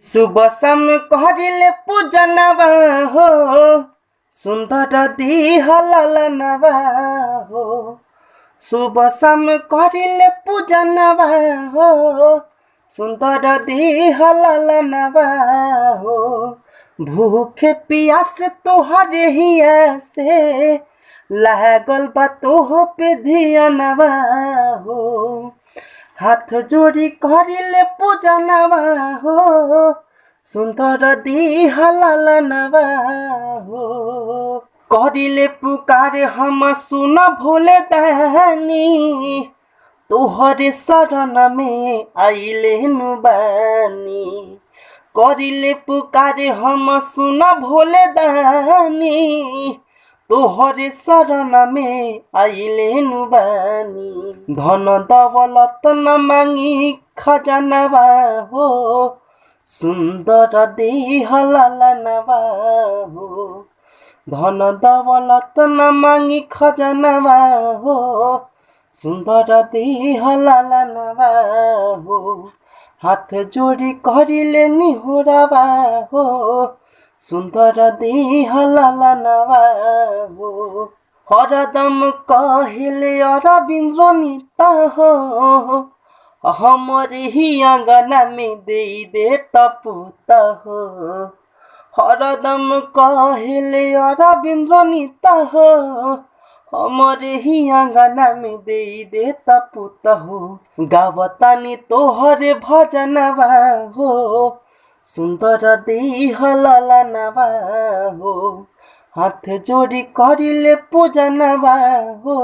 शुभ शाम कहले पूजनवा हो सुंदर दिहलनवा हो। शुभ शाम कहले पूजनवा हो सुंदर दिहलनवा हो। भूखे पियास तोहर हिया से लागल बा तोह पे धियनवा हो। हाथ जोड़ी करिले पूजनवा हो सुंदर दिहलनवा हो। करिले पुकार हम सुन भोले दानी तोहरे शरण में आइले नुबानी। करिले पुकार हम सुन भोले दानी तोहरे शरण में आइले नुबानी। धन दौलत न मांगी खजनवा हो सुंदर दिहलनवा हो। धन दौलत न मांगी खजनवा हो सुंदर दिहलनवा हो। हाथ जोड़ी करिले निहोरवा हो सुंदर दिहलनवा हो। हरदम कहले अरविंद्र नीता हो हमरे ही आंगना में दे तपुत हो। हरदम कहले अरविंद्र नीता हो हमरे ही आंगना में दे तपुत हो। गावतानी तोहरे भजनवा हो सुंदर दिहलनवा हो। हाथ जोड़ी करिले पूजनवा हो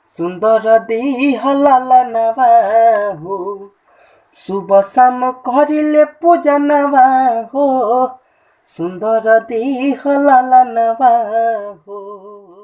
सुंदर दिहलनवा हो। शुभ शाम करिले पूजनवा हो सुंदर दिहलनवा हो।